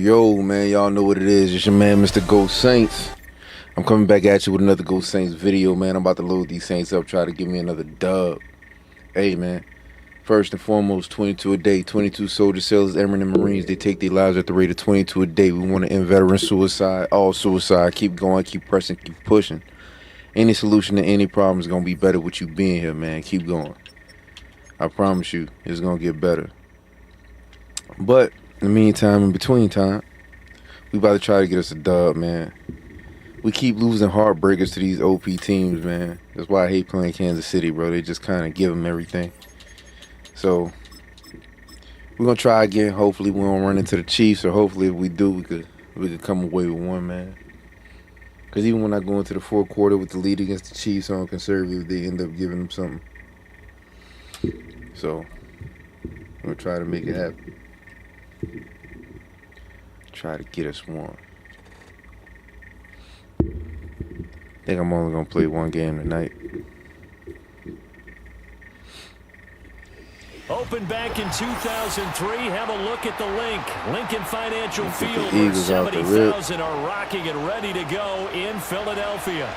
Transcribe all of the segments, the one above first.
Yo, man, y'all know what it is. It's your man, Mr. Ghost Saints. I'm coming back at you with another Ghost Saints video, man. I'm about to load these Saints up, try to give me another dub. Hey, man, first and foremost, 22 a day. 22 soldiers, sailors, airmen, and Marines. They take their lives at the rate of 22 a day. We want to end veteran suicide, all suicide. Keep going, keep pressing, keep pushing. Any solution to any problem is going to be better with you being here, man. Keep going. I promise you, it's going to get better. But in the meantime, in between time, we about to try to get us a dub, man. We keep losing heartbreakers to these OP teams, man. That's why I hate playing Kansas City, bro. They just kind of give them everything. So we're gonna try again. Hopefully we don't run into the Chiefs, or hopefully if we do, we could come away with one, man. Because even when I go into the fourth quarter with the lead against the Chiefs on conservative, they end up giving them something. So I'm gonna try to make it happen. Try to get us one. I think I'm only gonna play one game tonight. Opened back in 2003. Have a look at the link. Lincoln Financial Field, where where 70,000 are rocking and ready to go in Philadelphia.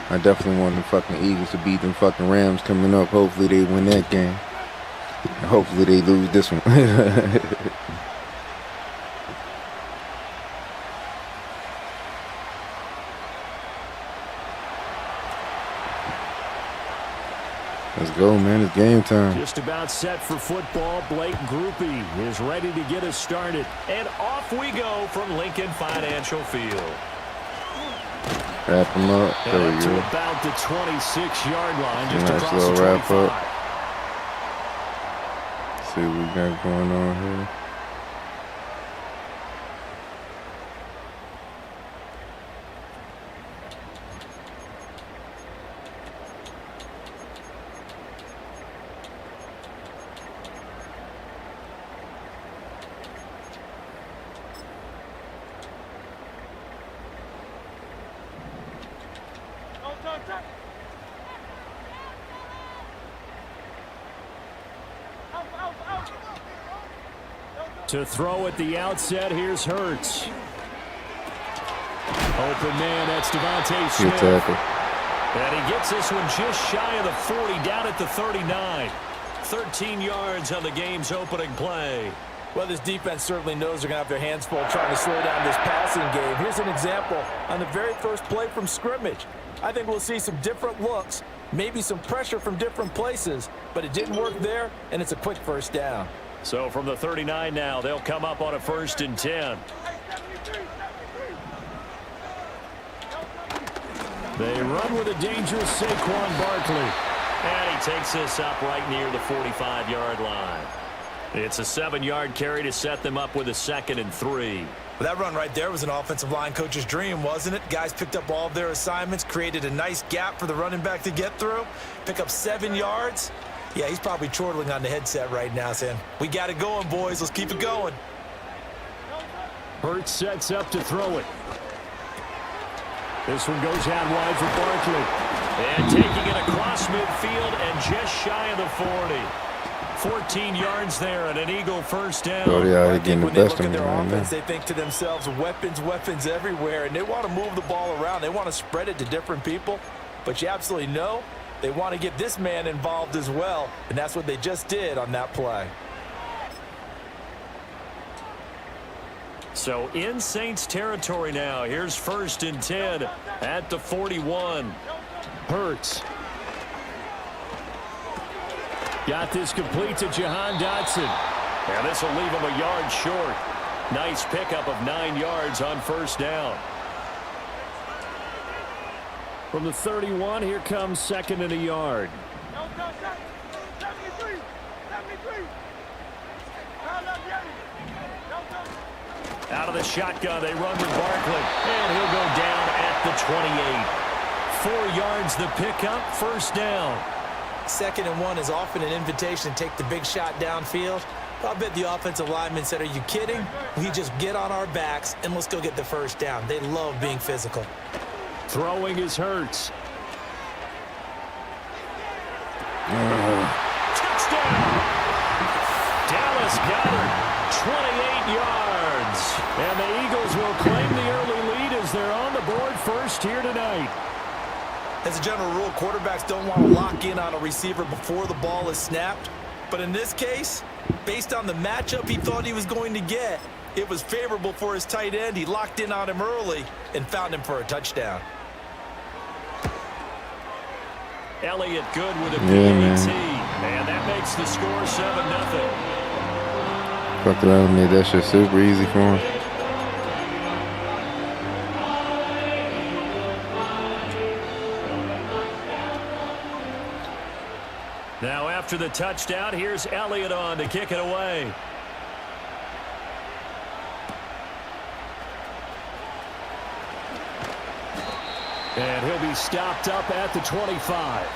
I definitely want the fucking Eagles to beat them fucking Rams coming up. Hopefully they win that game. And hopefully they lose this one. Let's go, man. It's game time. Just about set for football. Blake Groupie is ready to get us started. And off we go from Lincoln Financial Field. Wrap him up. There we go. About the 26-yard line, just nice across little the 25. wrap up. See what we got going on here. To throw at the outset, here's Hurts. Open man, that's Devontae Smith. Good tackle. And he gets this one just shy of the 40, down at the 39. 13 yards on the game's opening play. Well, this defense certainly knows they're going to have their hands full trying to slow down this passing game. Here's an example on the very first play from scrimmage. I think we'll see some different looks, maybe some pressure from different places, but it didn't work there, and it's a quick first down. So from the 39 now, they'll come up on a 1st and 10. They run with a dangerous Saquon Barkley. And he takes this up right near the 45-yard line. It's a 7-yard carry to set them up with a 2nd and 3. Well, that run right there was an offensive line coach's dream, wasn't it? Guys picked up all of their assignments, created a nice gap for the running back to get through, pick up 7 yards. Yeah, he's probably chortling on the headset right now saying, we got it going, boys. Let's keep it going. Hurts sets up to throw it. This one goes out wide for Barkley. And taking it across midfield and just shy of the 40. 14 yards there and an Eagle first down. Oh, yeah, they're getting the When they best look of at them their right offense, now. they think to themselves, weapons everywhere, and they want to move the ball around. They want to spread it to different people, but you absolutely know they want to get this man involved as well, and that's what they just did on that play. So in Saints territory now. Here's 1st and 10 at the 41. Hurts. Got this complete to Jahan Dotson. And this will leave him a yard short. Nice pickup of 9 yards on first down. From the 31, here comes 2nd and a yard. Out of the shotgun, they run with Barkley, and he'll go down at the 28. 4 yards the pickup, first down. 2nd and 1 is often an invitation to take the big shot downfield. I bet the offensive lineman said, "Are you kidding? We just get on our backs and let's go get the first down." They love being physical. Throwing is Hurts. Touchdown! Dallas Goedert, 28 yards. And the Eagles will claim the early lead as they're on the board first here tonight. As a general rule, quarterbacks don't want to lock in on a receiver before the ball is snapped. But in this case, based on the matchup he thought he was going to get, it was favorable for his tight end. He locked in on him early and found him for a touchdown. Elliott good with a PAT, and that makes the score 7-0. Fucked around and made that shit super easy for him. Now after the touchdown, here's Elliott on to kick it away. And he'll be stopped up at the 25.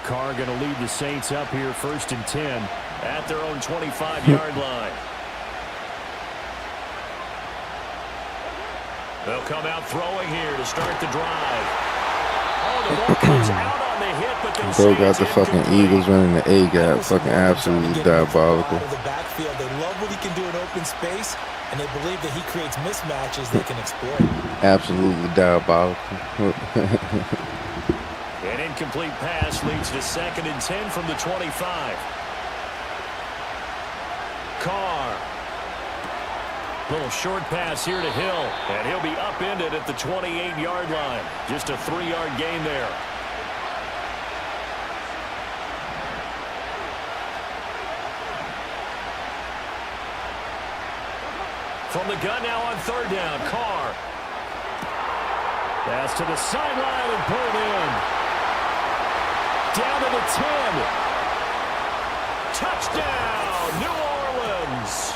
Carr going to lead the Saints up here 1st and 10 at their own 25-yard line. They'll come out throwing here to start the drive. Oh, the ball comes out on the hit, but then Bro got the fucking Eagles running the A-gap. Fucking absolutely diabolical. The backfield. They love what he can do in open space, and they believe that he creates mismatches they can exploit. Absolutely diabolical. An incomplete pass leads to 2nd and 10 from the 25. Carr. Little short pass here to Hill, and he'll be upended at the 28-yard line. Just a 3-yard gain there. From the gun now on 3rd down, Carr. Pass to the sideline and pulled in. Down to the 10. Touchdown, New Orleans.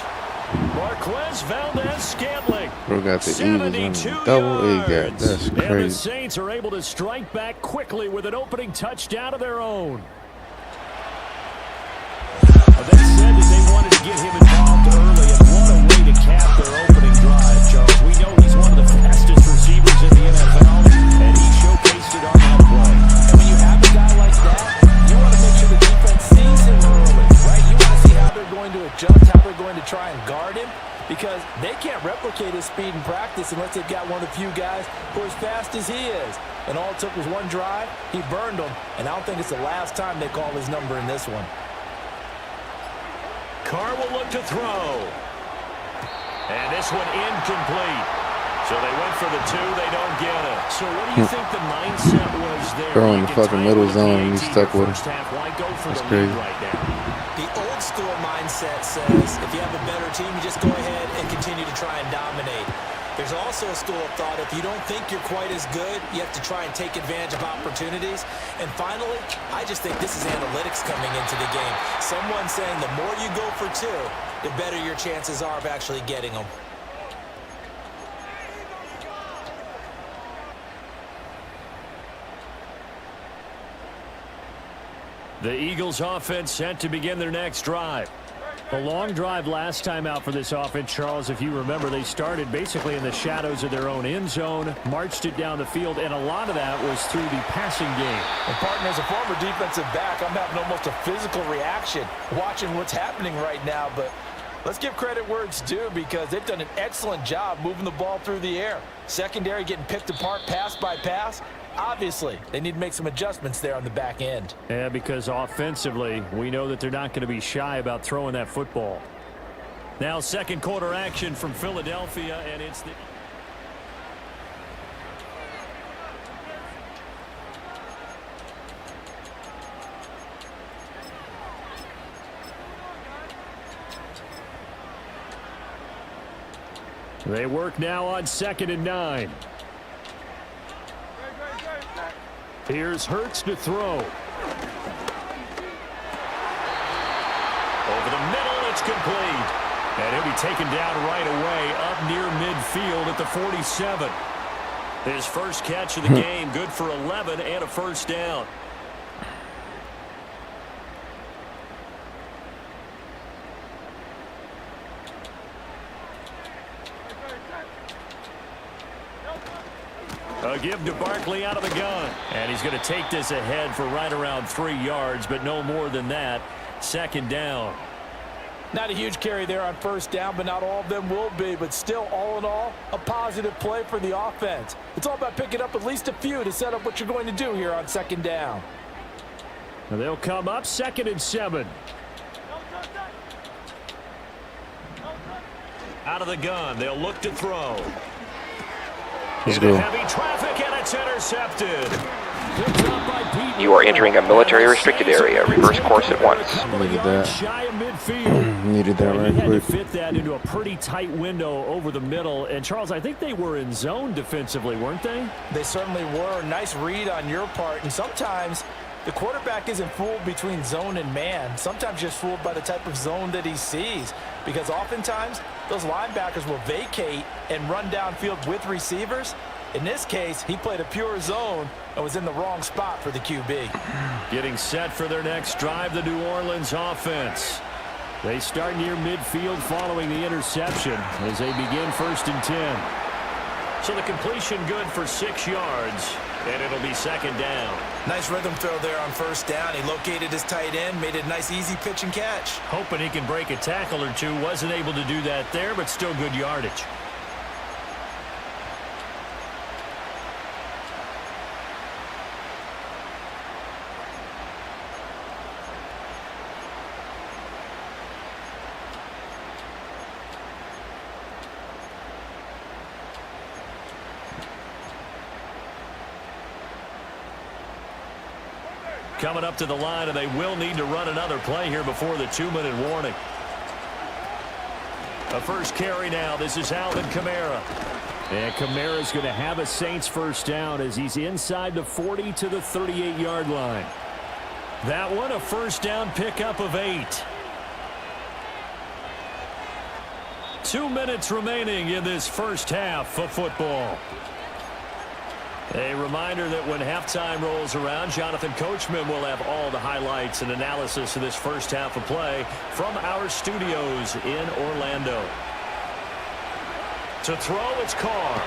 Marquez Valdez-Scantling. Bro got the Eagles on double A-gap. That's crazy. And the Saints are able to strike back quickly with an opening touchdown of their own. They said that they wanted to get him involved early, and what a way to cap their opening drive, Charles. We know he's one of the fastest receivers in the NFL, and he showcased it on that play. And when you have a guy like that, you want to make sure the defense sees him early, right? You want to see how they're going to adjust, how they're going to try and guard him, because they can't replicate his speed in practice unless they've got one of the few guys who are as fast as he is. And all it took was one drive. He burned them, and I don't think it's the last time they call his number in this one. Carr will look to throw. And this one incomplete. So they went for the 2, they don't get it. So what do you think the mindset was there? Throw in the fucking middle zone and he's stuck with it. Why go for That's the crazy. lead right now? The old school mindset says if you have a better team, you just go ahead and continue to try and dominate. There's also a school of thought, if you don't think you're quite as good, you have to try and take advantage of opportunities. And finally, I just think this is analytics coming into the game. Someone saying the more you go for 2, the better your chances are of actually getting them. The Eagles offense set to begin their next drive. A long drive last time out for this offense, Charles. If you remember, they started basically in the shadows of their own end zone, marched it down the field, and a lot of that was through the passing game. And partner, as a former defensive back, I'm having almost a physical reaction watching what's happening right now. But Let's give credit where it's due because they've done an excellent job moving the ball through the air. Secondary getting picked apart pass by pass. Obviously, they need to make some adjustments there on the back end. Yeah, because offensively, we know that they're not going to be shy about throwing that football. Now, second quarter action from Philadelphia, and it's the... They work now on 2nd and 9. Here's Hurts to throw. Over the middle, it's complete. And he'll be taken down right away up near midfield at the 47. His first catch of the game, good for 11 and a first down. A give to Barkley out of the gun. And he's going to take this ahead for right around 3 yards, but no more than that. Second down. Not a huge carry there on first down, but not all of them will be. But still, all in all, a positive play for the offense. It's all about picking up at least a few to set up what you're going to do here on second down. And they'll come up 2nd and 7. Out of the gun, they'll look to throw. Let's go. Heavy traffic, and it's intercepted. You are entering a military restricted area. Reverse course at once. Look at that. Shy of midfield. Needed that right He had to quick. fit that into a pretty tight window over the middle. And Charles, I think they were in zone defensively, weren't they? They certainly were. Nice read on your part. And sometimes the quarterback isn't fooled between zone and man. Sometimes just fooled by the type of zone that he sees. Because oftentimes, those linebackers will vacate and run downfield with receivers. In this case, he played a pure zone and was in the wrong spot for the QB. Getting set for their next drive, the New Orleans offense. They start near midfield following the interception as they begin 1st and 10. So the completion good for 6 yards, and it'll be 2nd down. Nice rhythm throw there on first down. He located his tight end, made a nice easy pitch and catch. Hoping he can break a tackle or two. Wasn't able to do that there, but still good yardage. Coming up to the line, and they will need to run another play here before the 2-minute warning. A first carry now. This is Alvin Kamara. And Kamara's going to have a Saints first down as he's inside the 40 to the 38-yard line. That one, a first down pickup of 8. 2 minutes remaining in this first half of football. A reminder that when halftime rolls around, Jonathan Coachman will have all the highlights and analysis of this first half of play from our studios in Orlando. To throw, it's Carr.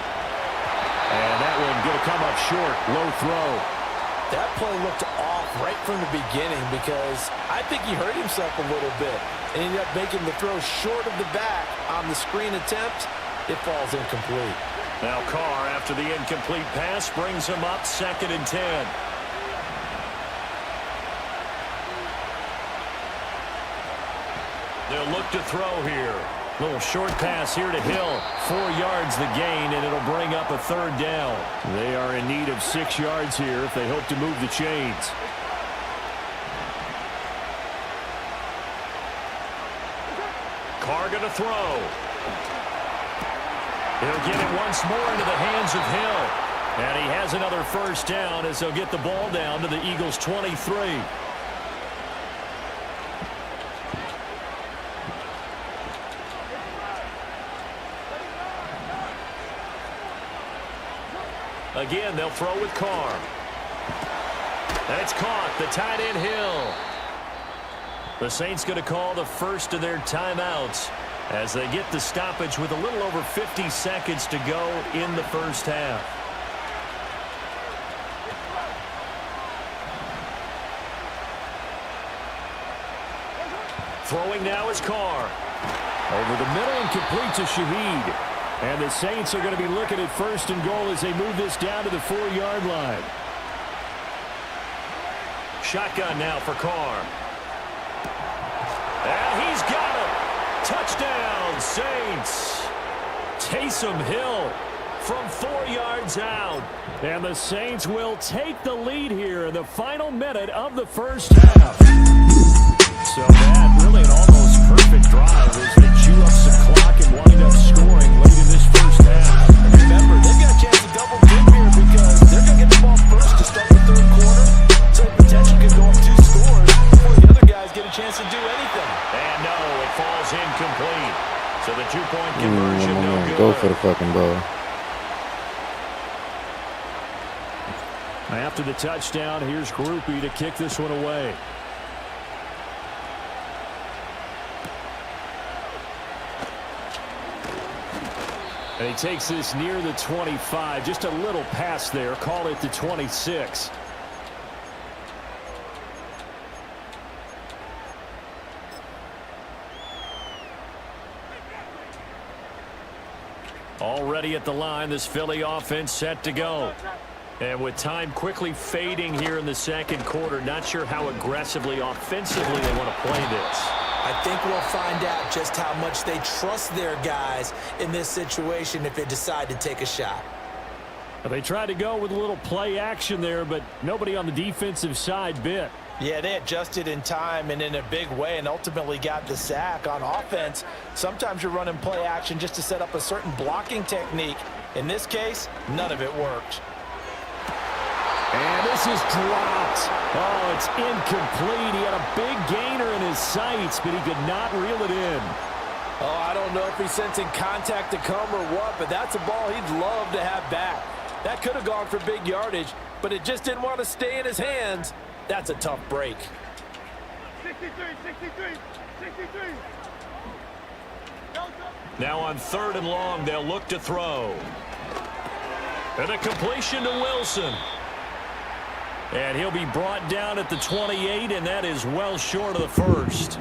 And that one going to come up short. Low throw. That play looked off right from the beginning because I think he hurt himself a little bit and ended up making the throw short of the back on the screen attempt. It falls incomplete. Now Carr, after the incomplete pass, brings him up 2nd and 10. They'll look to throw here. Little short pass here to Hill. 4 yards the gain, and it'll bring up a 3rd down. They are in need of 6 yards here if they hope to move the chains. Carr going to throw. He'll get it once more into the hands of Hill. And he has another first down as they'll get the ball down to the Eagles' 23. Again, they'll throw with Carr. And it's caught. The tight end Hill. The Saints going to call the first of their timeouts as they get the stoppage with a little over 50 seconds to go in the first half. Throwing now is Carr. Over the middle and complete to Shaheed. And the Saints are going to be looking at 1st and goal as they move this down to the 4-yard line. Shotgun now for Carr. And he's got him. Touchdown, Saints. Taysom Hill from 4 yards out. And the Saints will take the lead here in the final minute of the first half. So that really an almost perfect drive as they chew up some clock and wind up scoring late in this first half. And remember, they've got a chance to double dip here because they're going to get the ball first to start the 3rd quarter. So potentially could go up 2 scores before the other guys get a chance to do anything. And no, it falls incomplete. So the 2-point conversion, no good. Go for the fucking ball. After the touchdown, here's Groupie to kick this one away. And he takes this near the 25. Just a little pass there. Call it the 26. Already at the line, this Philly offense set to go. And with time quickly fading here in the 2nd quarter, not sure how aggressively, offensively they want to play this. I think we'll find out just how much they trust their guys in this situation if they decide to take a shot. They tried to go with a little play action there, but nobody on the defensive side bit. Yeah, they adjusted in time and in a big way and ultimately got the sack. On offense, sometimes you're running play action just to set up a certain blocking technique. In this case, none of it worked. And this is dropped. Oh, it's incomplete. He had a big gainer in his sights, but he could not reel it in. Oh, I don't know if he's sensing contact to come or what, but that's a ball he'd love to have back. That could have gone for big yardage, but it just didn't want to stay in his hands. That's a tough break. 63. Now on 3rd and long, they'll look to throw. And a completion to Wilson. And he'll be brought down at the 28, and that is well short of the first.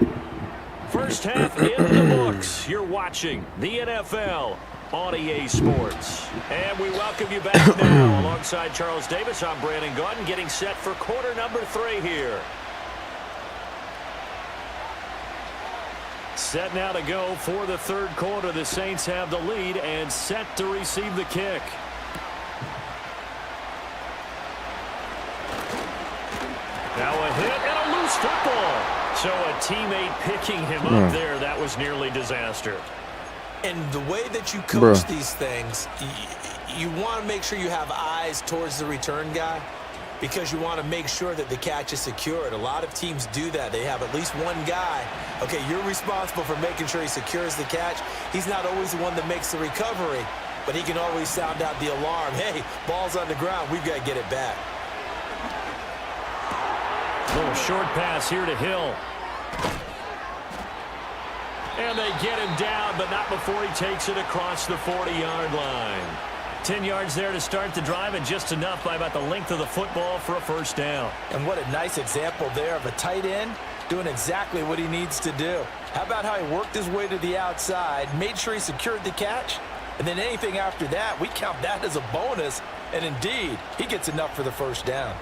First half in the books. You're watching the NFL on EA Sports. And we welcome you back now. Alongside Charles Davis, I'm Brandon Gaudin, getting set for quarter number 3 here. Set now to go for the 3rd quarter. The Saints have the lead and set to receive the kick. Now a hit and a loose football. So a teammate picking him up there. That was nearly disaster. And the way that you coach these things, you want to make sure you have eyes towards the return guy because you want to make sure that the catch is secured. A lot of teams do that. They have at least one guy. Okay, you're responsible for making sure he secures the catch. He's not always the one that makes the recovery, but he can always sound out the alarm. Hey, ball's on the ground. We've got to get it back. Little short pass here to Hill. And they get him down, but not before he takes it across the 40-yard line. 10 yards there to start the drive, and just enough by about the length of the football for a first down. And what a nice example there of a tight end doing exactly what he needs to do. How about how he worked his way to the outside, made sure he secured the catch, and then anything after that, we count that as a bonus. And indeed, he gets enough for the first down.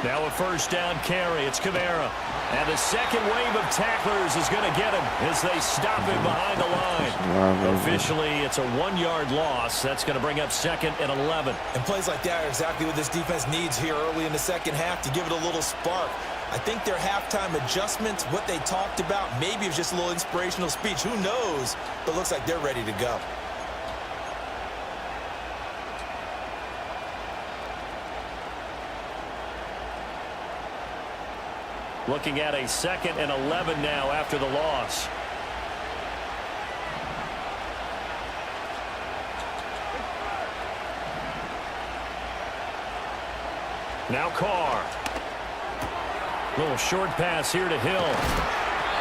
Now a first down carry. It's Kamara. And the second wave of tacklers is going to get him as they stop him behind the line. Officially, it's a 1-yard loss. That's going to bring up 2nd and 11. And plays like that are exactly what this defense needs here early in the second half to give it a little spark. I think their halftime adjustments, what they talked about, maybe it was just a little inspirational speech. Who knows? But it looks like they're ready to go. Looking at a 2nd and 11 now after the loss. Now Carr. Little short pass here to Hill.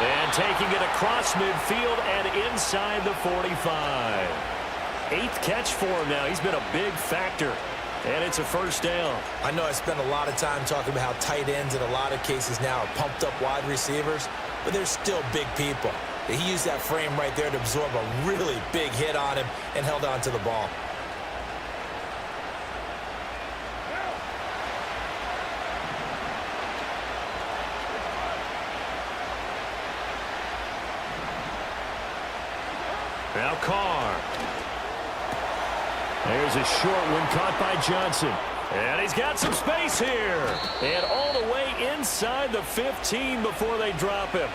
And taking it across midfield and inside the 45. 8th catch for him now. He's been a big factor. And it's a first down. I know I spent a lot of time talking about how tight ends in a lot of cases now are pumped up wide receivers, but they're still big people. He used that frame right there to absorb a really big hit on him and held on to the ball. Now Carr. There's a short one caught by Johnson. And he's got some space here. And all the way inside the 15 before they drop him.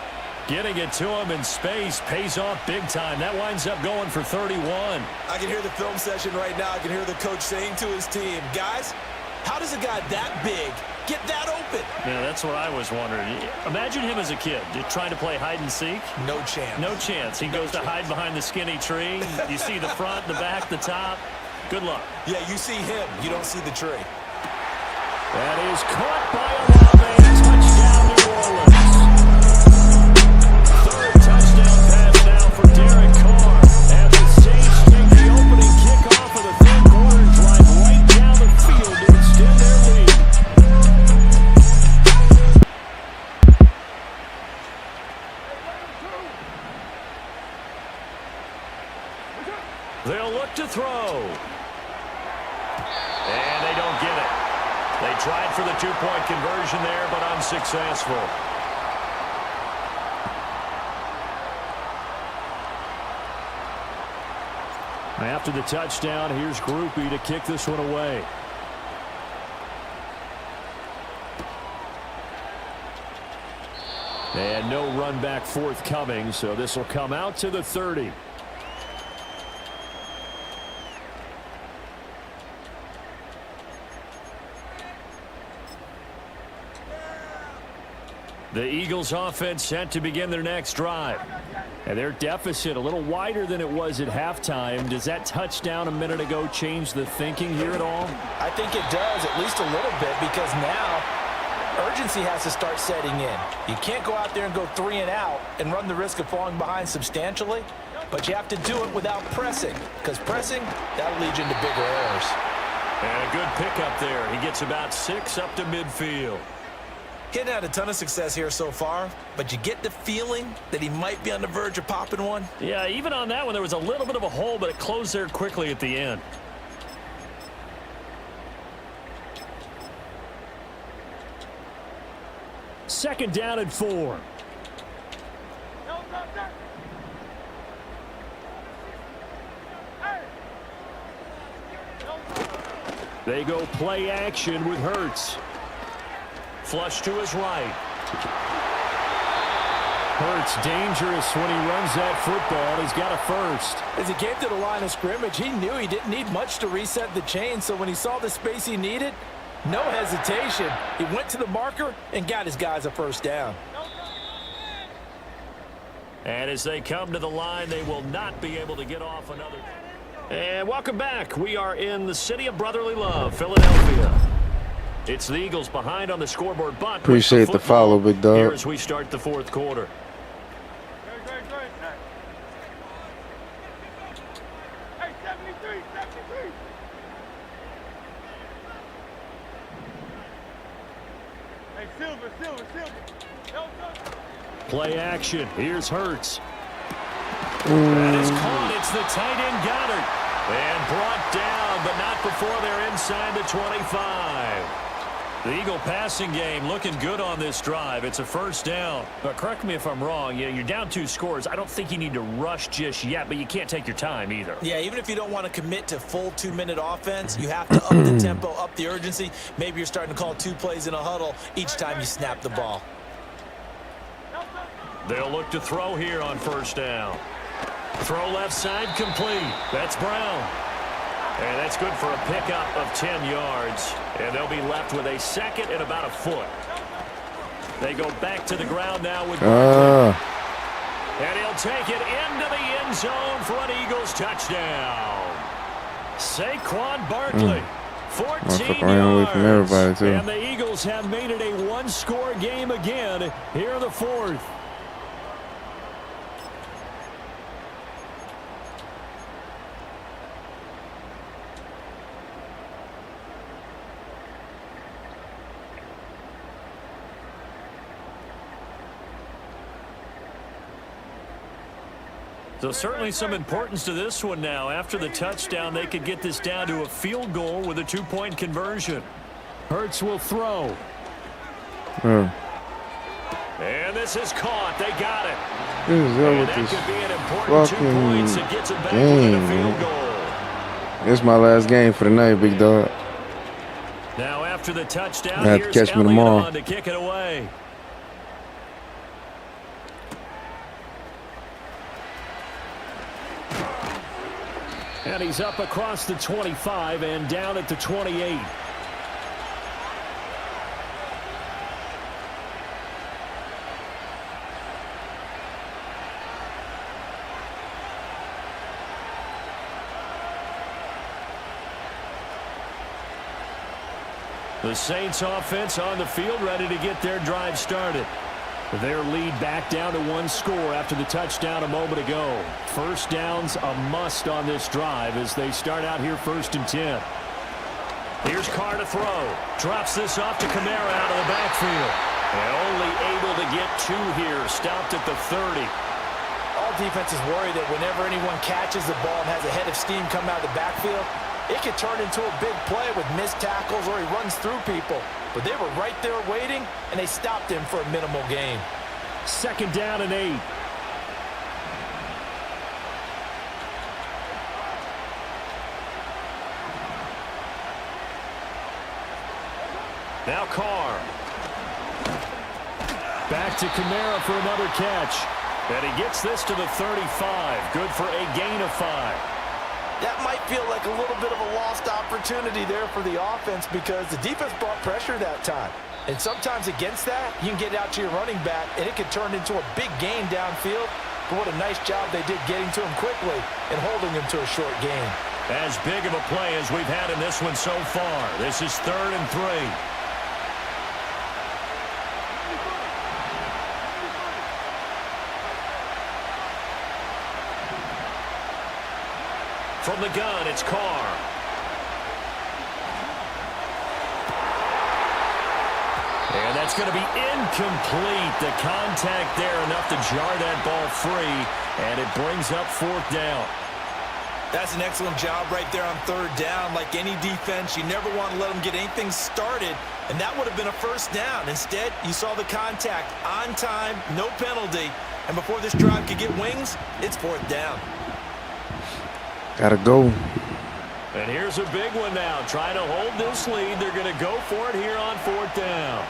Getting it to him in space pays off big time. That winds up going for 31. I can hear the film session right now. I can hear the coach saying to his team, guys, how does a guy that big get that open? Yeah, that's what I was wondering. Imagine him as a kid trying to play hide and seek. No chance. No chance. He goes to hide behind the skinny tree. You see the front, the back, the top. Good luck. Yeah, you see him. You don't see the tree. That is caught by Olave. Touchdown, New Orleans. Third touchdown pass now for Derek Carr. And the Saints take the opening kickoff of the third quarter and drive right down the field to extend their lead. They'll look to throw. And they don't get it. They tried for the two-point conversion there, but unsuccessful. After the touchdown, here's Groupie to kick this one away. And no run back forthcoming, so this will come out to the 30. The Eagles offense set to begin their next drive. And their deficit a little wider than it was at halftime. Does that touchdown a minute ago change the thinking here at all? I think it does, at least a little bit, because now urgency has to start setting in. You can't go out there and go 3 and out and run the risk of falling behind substantially, but you have to do it without pressing, because pressing, that'll lead you into bigger errors. And a good pickup there. He gets about 6 up to midfield. He hadn't had a ton of success here so far, but you get the feeling that he might be on the verge of popping one. Yeah, even on that one, there was a little bit of a hole, but it closed there quickly at the end. Second down and 4. They go play action with Hurts. Flush to his right. Hurts dangerous when he runs that football. He's got a first. As he came to the line of scrimmage, he knew he didn't need much to reset the chain, so when he saw the space he needed, no hesitation. He went to the marker and got his guys a first down. And as they come to the line, they will not be able to get off another. And welcome back. We are in the city of brotherly love, Philadelphia. It's the Eagles behind on the scoreboard, but appreciate the follow, big dog. Here as we start the fourth quarter. Hey, 73. Hey, Silver. Play action. Here's Hurts. That is caught. It's the tight end Goddard. And brought down, but not before they're inside the 25. The Eagle passing game looking good on this drive. It's a first down. But correct me if I'm wrong. You're down 2 scores. I don't think you need to rush just yet, but you can't take your time either. Yeah, even if you don't want to commit to full 2-minute offense, you have to up the tempo, up the urgency. Maybe you're starting to call 2 plays in a huddle each time you snap the ball. They'll look to throw here on first down. Throw left side complete. That's Brown. And that's good for a pickup of 10 yards. And they'll be left with a second and about a foot. They go back to the ground now with Barkley. And he'll take it into the end zone for an Eagles touchdown. Saquon Barkley, 14 yards. And the Eagles have made it a 1-score game again here in the fourth. So certainly some importance to this one now. After the touchdown, they could get this down to a field goal with a 2-point conversion. Hurts will throw. And this is caught. They got it. And that could be an important 2 points that gets it back within a field goal. It's my last game for the night, big dog. Now after the touchdown, I have to here's catch me tomorrow. on to kick it away. And he's up across the 25 and down at the 28. The Saints offense on the field, ready to get their drive started. Their lead back down to 1 score after the touchdown a moment ago. First down's a must on this drive as they start out here 1st and 10. Here's Carr to throw. Drops this off to Kamara out of the backfield. And only able to get 2 here. Stopped at the 30. All defenses worry that whenever anyone catches the ball and has a head of steam come out of the backfield, it could turn into a big play with missed tackles or he runs through people. But they were right there waiting, and they stopped him for a minimal gain. 2nd down and 8. Now Carr. Back to Kamara for another catch. And he gets this to the 35. Good for a gain of 5. That might feel like a little bit of a lost opportunity there for the offense because the defense brought pressure that time. And sometimes against that, you can get out to your running back, and it could turn into a big gain downfield. But what a nice job they did getting to him quickly and holding him to a short gain. As big of a play as we've had in this one so far. This is 3rd and 3. From the gun, it's Carr. And that's going to be incomplete. The contact there enough to jar that ball free, and it brings up 4th down. That's an excellent job right there on 3rd down. Like any defense, you never want to let them get anything started, and that would have been a 1st down. Instead, you saw the contact on time, no penalty, and before this drive could get wings, it's 4th down. Gotta go. And here's a big one now. Trying to hold this lead. They're going to go for it here on 4th down.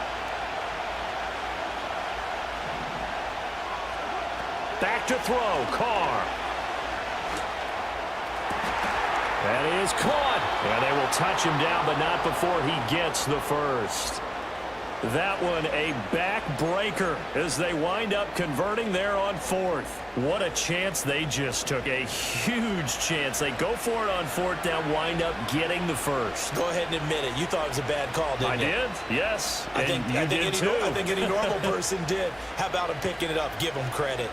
Back to throw. Carr. That is caught. And they will touch him down, but not before he gets the first. That one a backbreaker as they wind up converting there on 4th. What a chance they just took. A huge chance. They go for it on 4th down, wind up getting the first. Go ahead and admit it. You thought it was a bad call, didn't you? I did, yes. I think any normal person did. How about him picking it up? Give him credit.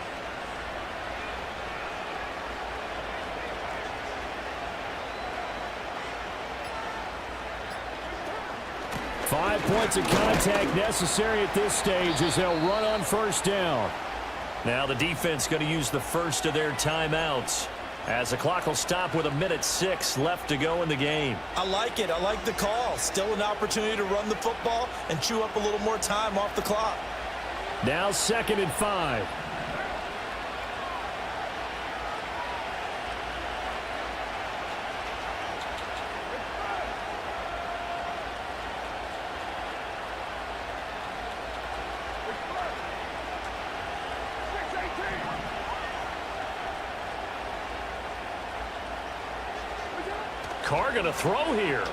Five points of contact necessary at this stage as they'll run on 1st down. Now the defense going to use the first of their timeouts as the clock will stop with 1:06 left to go in the game. I like it. I like the call. Still an opportunity to run the football and chew up a little more time off the clock. Now 2nd and 5. Carr going to throw here.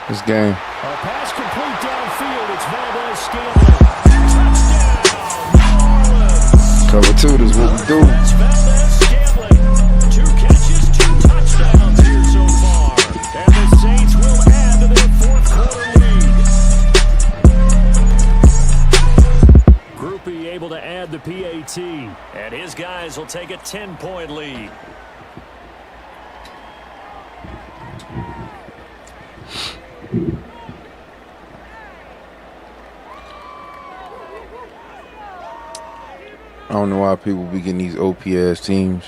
This game. A pass complete downfield. It's Valdez Scantling. Touchdown, New Orleans. Cover 2, this is what we do. That's Valdez Scantling. 2 catches, 2 touchdowns here so far. And the Saints will add to their 4th quarter lead. Groupie able to add the PAT. And his guys will take a 10-point lead. I don't know why people be getting these OPS teams.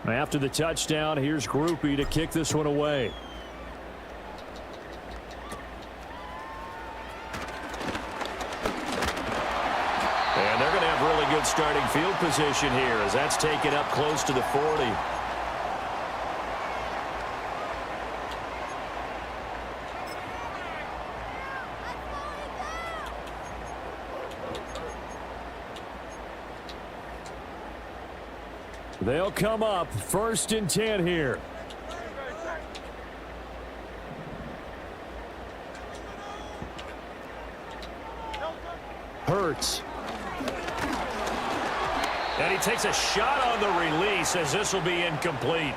After the touchdown, here's Groupie to kick this one away. And they're going to have really good starting field position here as that's taken up close to the 40. They'll come up 1st and 10 here. Hurts. And he takes a shot on the release as this will be incomplete.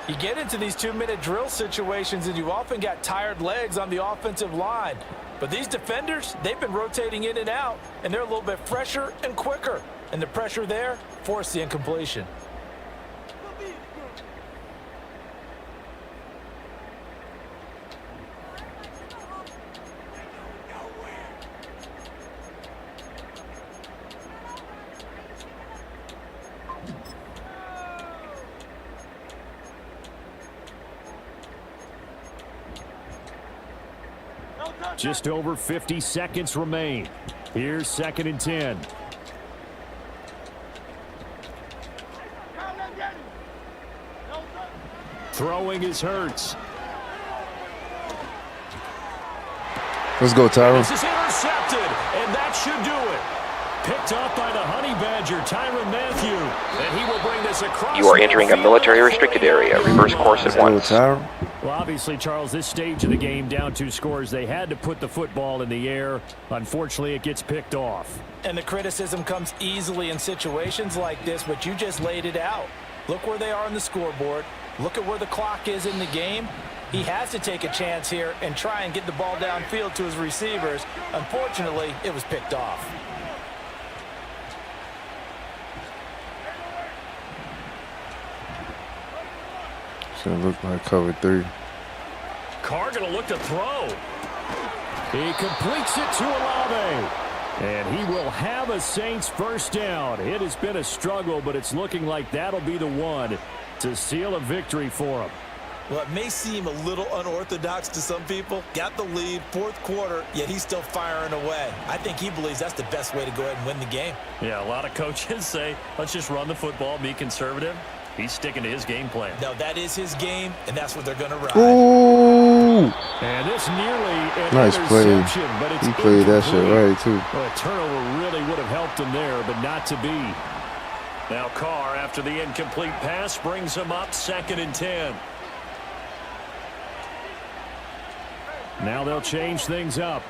You get into these 2-minute drill situations and you often got tired legs on the offensive line. But these defenders, they've been rotating in and out, and they're a little bit fresher and quicker. And the pressure there forced the incompletion. Just over 50 seconds remain. Here's 2nd and 10. Throwing is Hurts. Let's go, Tyron. This is intercepted, and that should do it. Picked up by the Honey Badger, Tyrann Mathieu, and he will bring this across. You are entering a military restricted area. Reverse course at once. Tyron. Well, obviously, Charles, this stage of the game, down 2 scores, they had to put the football in the air. Unfortunately, it gets picked off. And the criticism comes easily in situations like this, but you just laid it out. Look where they are on the scoreboard. Look at where the clock is in the game. He has to take a chance here and try and get the ball downfield to his receivers. Unfortunately, it was picked off. It's going to look like cover 3. Carr going to look to throw. He completes it to Olave. And he will have a Saints first down. It has been a struggle, but it's looking like that'll be the one to seal a victory for him. Well, it may seem a little unorthodox to some people. Got the lead, 4th quarter, yet he's still firing away. I think he believes that's the best way to go ahead and win the game. Yeah, a lot of coaches say, let's just run the football, be conservative. He's sticking to his game plan. No, that is his game, and that's what they're going to ride. Ooh! And this nearly an Nice play. interception, but it's He played that shit incomplete. right, too. Well, a turnover really would have helped him there, but not to be. Now Carr, after the incomplete pass, brings him up 2nd and 10. Now they'll change things up.